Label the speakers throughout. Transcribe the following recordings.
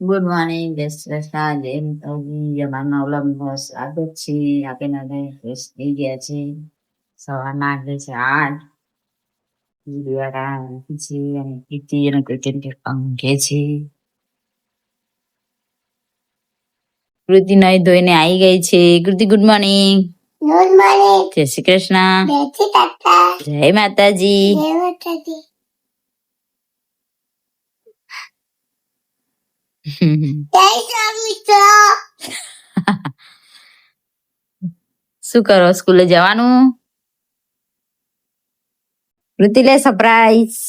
Speaker 1: Good morning, જય શ્રી કૃષ્ણ, જય માતાજી. અમારા નવલમમાં સ્વાગત છે. આપણે નવે ફ્રેશ થઈ ગયા છે. સવારના વાગે છે 8. દિવાળા છે અને કીર્તિ અને ક્રિકેટ ઊંઘે છે. કૃતિ નહીં ધોઈને આવી ગઈ છે. કૃતિ ગુડ મોર્નિંગ. Good morning. જય શ્રી કૃષ્ણ. જય માતાજી. જય માતાજી. શું કરો? સ્કૂલે જવાનું? કૃતિ લે સરપ્રાઈઝ.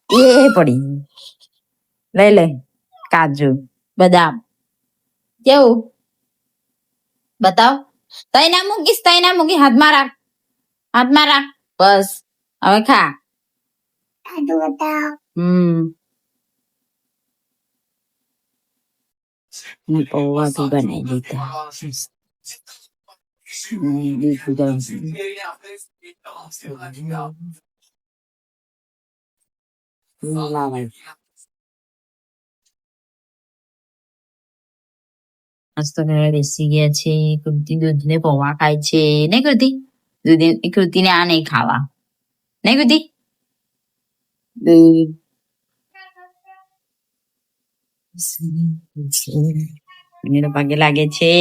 Speaker 1: એ પડી. લઈ લે કાજુ બદામ. કેવું બતાવ. તઈ ના મૂકીશ, તઈ ના મૂકી. હાથમાં રાખ, હાથમાં રાખ. બસ હવે ખા. કાજુ બતાવ. પૌવા તો બનાવી દીધા. મસ્ત બેસી ગયા છે. કૃતિ દૂધ ને પૌવા ખાય છે. નહીં કૃતિ? કૃતિ ને આ નહીં ખાવા. નહીં કૃતિ? પગે લાગે છે.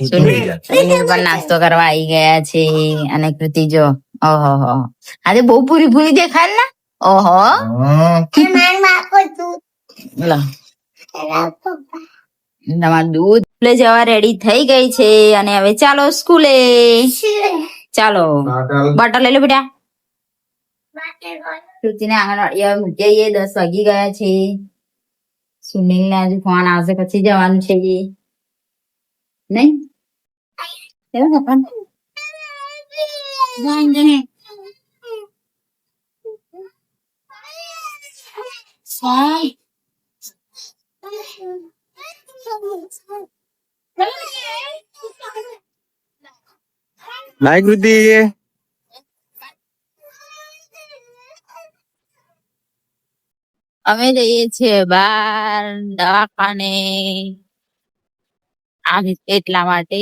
Speaker 1: પણ નાસ્તો કરવા આવી ગયા છે. અને કૃતિ જો ઓહો આજે બહુ પૂરી પૂરી દેખાય ને. ઓહો તમારું દૂધ સ્કૂલે જવા રેડી થઈ ગઈ છે. અને હવે ચાલો સ્કૂલે. ચાલો બોટલ લઈ લો બેટા. કૃતિને આંગણવાડી મૂકીએ. 10 વાગી ગયા છે. સુનિલ ને હજુ ફોન આવશે પછી જવાનું છે. નહીં
Speaker 2: લાઈ કૃતિ
Speaker 1: અમે જઈએ છીએ બાર દવાખાને. એટલા માટે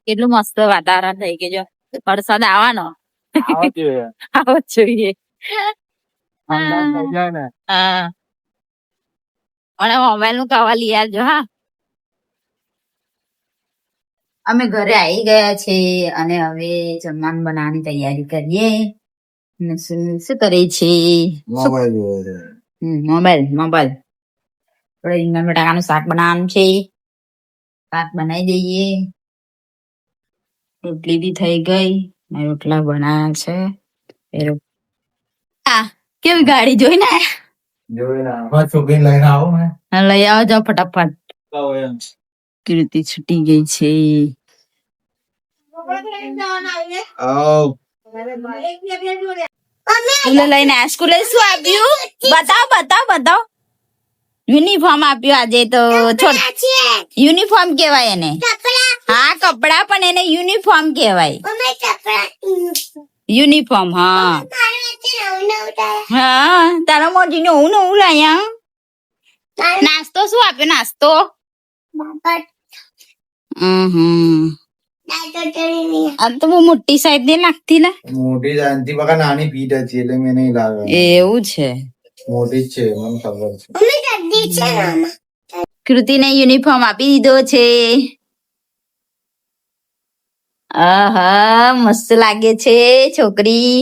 Speaker 1: કેટલું મસ્ત વાતાવરણ થઈ ગયું. વરસાદ આવવાનો આવો જોઈએ. હા અને મોબાઈલ નું કવર લઈ આવજો. હા અમે ઘરે આવી ગયા છે. અને હવે જમવાનું બનાવવાની તૈયારી કરીએ. શું કરે છે? મોબાઈલ રીંગણ બટાકાનું શાક બનાવવાનું છે. શાક બનાવી દઈએ. રોટલી બી થઈ ગઈ. રોટલા બનાવ્યા છે. કેવી ગાડી જોઈ ને લઈ આવો જાઓ ફટાફટ. કીર્તિ છૂટી ગઈ છે. લઈને સ્કૂલે શું આપ્યું? બતાવ. યુનિફોર્મ આપ્યું આજે તો. યુનિફોર્મ કેવાય એને. હા કપડા પણ એને યુનિફોર્મ કેવાય. યુનિફોર્મ. હા તારા મોજી ને હું નવું લાયા. નાસ્તો શું આપ્યો? નાસ્તો આ તો બહુ મોટી સાઈઝ ને લાગતી ને.
Speaker 2: મોટી જાણતી બકા નાની પીઠ હતી એટલે મેં નહીં લાવ્યો.
Speaker 1: એવું છે?
Speaker 2: મોટી જ છે મને ખબર છે.
Speaker 1: કૃતિને યુનિફોર્મ આપી દીધો છે. આહા મસ્ત લાગે છે છોકરી.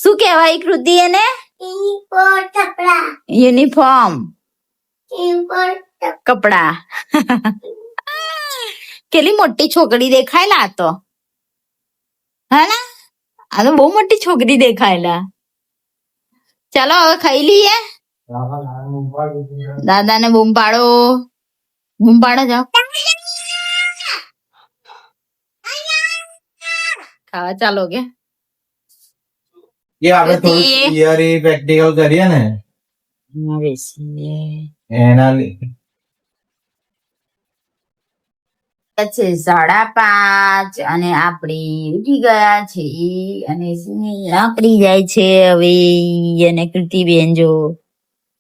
Speaker 1: શું કેવાય કૃતિ એને? યુનિફોર્મ કપડા. કેટલી મોટી છોકરી દેખાયલા તો. હા ને આ તો બહુ મોટી છોકરી દેખાયલા. ચાલો હવે ખાઈ લઈએ. દાદા ને બૂમ પાડો. જાઓ ખાવા ચાલો કે.
Speaker 2: એ આપણે થોડું થિયરી પ્રેક્ટિકલ કરીએ ને એના
Speaker 1: છે 5:30 અને આપડી ઉઠી ગયા છે. અને આકડી જાય છે હવે. અને કૃતિબેન જો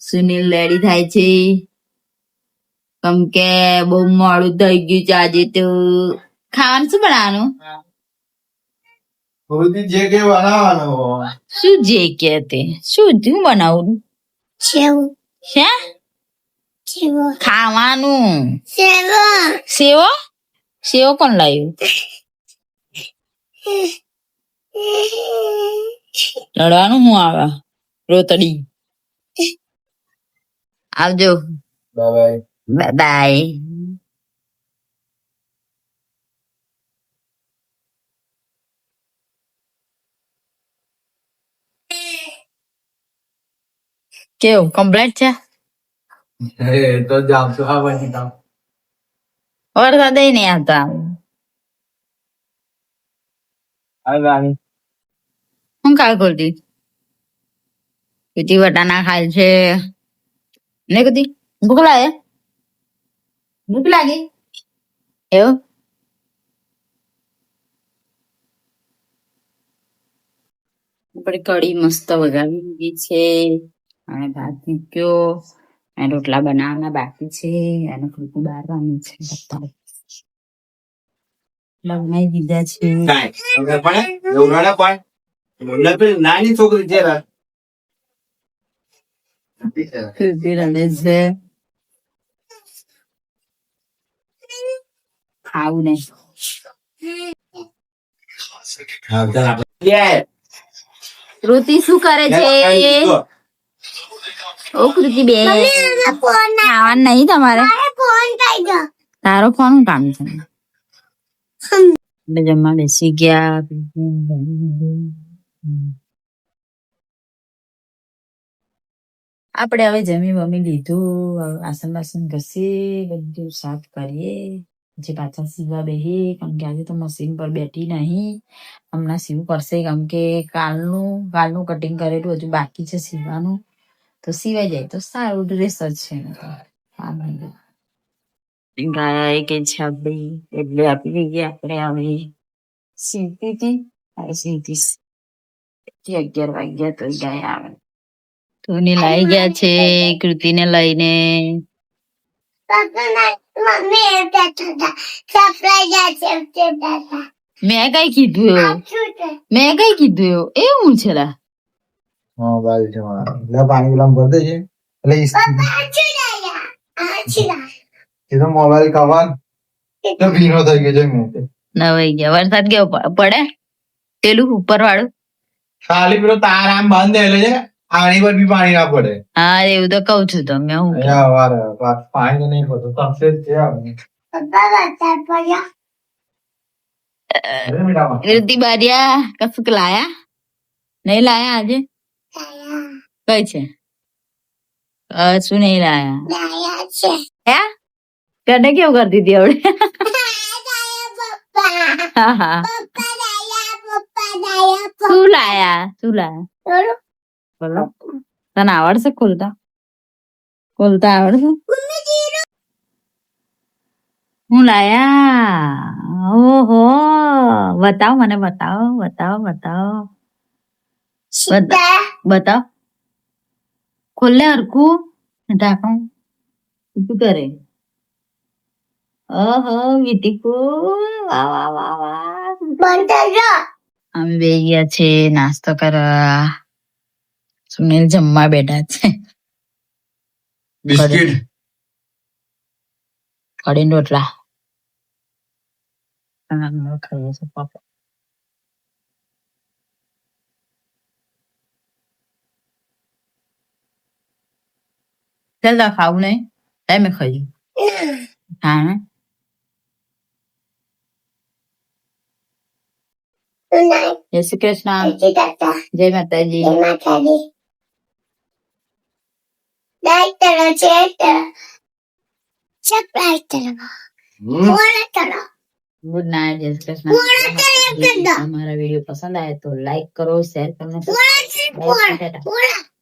Speaker 1: સુનિલ રેડી થાય છે કેમ કે બહુ મોડું થઈ ગયું છે આજે તો ખાવાનું શું બનાવવાનું
Speaker 2: બધી જે કે બનાવવાનો
Speaker 1: શું જે કે તે શું બનાવું હે ખાવાનું સેવો સેવો કોણ લાવ્યું લડવાનું હું આવે રોતડી આવજો
Speaker 2: બાય
Speaker 1: બાય કેવું કમ્પ્લીટ છે
Speaker 2: તો જામ તો આ બની કામ
Speaker 1: વરસાદ નહીં આવતા
Speaker 2: આ રાણી
Speaker 1: હું કાય ખોલતી કીધી વટાણા ખાય છે ને કીધી ભૂખ લાગે ભૂખ લાગી એવું આપણે કઢી મસ્ત વગાવી દીધી છે અને ભાત મૂક્યો અને રોટલા બનાવવાના બાકી છે અને ખોટું બારવાનું છે બધા બનાવી દીધા છે
Speaker 2: નાની છોકરી છે
Speaker 1: ખીચડી રંધે છે ખાવું નહીં કૃતિ શું કરે છે ઓ કૃતિ બે ખાવાનું નહીં તમારે તારો ફોન કામ છે એટલે જમવા બેસી ગયા આપણે હવે જમી વમી લીધું હવે વાસણ બાસણ ઘસી બધું સાફ કરીએ જે પાછા સીવા બેહી કેમ કે આજે તો મશીન પર બેઠી નહીં હમણાં સીવું પડશે કેમ કે કાલનું કટિંગ કરેલું હજુ બાકી છે સીવાનું તો સીવાઈ જાય તો સારું ડ્રેસ જ છે ગાયા એ કે છે ભાઈ એટલે આપી દઈએ આપણે હવે સીવતી હતી સીવતી 11 વાગ્યા તો ગયા આવે તોને લાવી ગયા છે કૃતિને લઈને મેં કઈ કીધું એવું છે લા
Speaker 2: મોબાઈલ છે મારા લે પાણી ગુલામ ભર દે છે એટલે એ તો મોબાઈલ કવર તો ભીનો થઈ ગયો છે મેં
Speaker 1: નવાઈ ગયા વરસાદ કેવો પડે પેલું ઉપર વાળું
Speaker 2: ખાલી પેલો તાર આમ બંધ એટલે છે આણી પર બી પાણી ના પડે
Speaker 1: હા એવું તો કઉ છું તમને હું
Speaker 2: પાણી તો નહીં પડતું તપશે જ છે
Speaker 1: કૃતિ બારિયા કશુંક લાયા નહીં લાયા આજે કઈ છે શું નહીં લાયા હે કને કેવું કરતી હતી આવડે શું લાયા બોલો તને આવડશે ખોલતા આવડશે હું લાયા ઓહો બતાવો મને બતાવો ખોલે હરખું ઢાંકણ શું કરે ઓહો વીટીકુ અમે બે ગયા છે નાસ્તો કરવા સુનિલ જમવા બેઠા છે
Speaker 2: બિસ્કિટ
Speaker 1: કઢી રોટલા ખાઈએ છે પાપા ચાલ ખાવું નહીં ટાઈમે ખાઈ હા જય શ્રી કૃષ્ણ જય માતાજી ગુડ નાઇટ જય શ્રી કૃષ્ણ हमारा वीडियो पसंद आए तो लाइक करो शेयर करना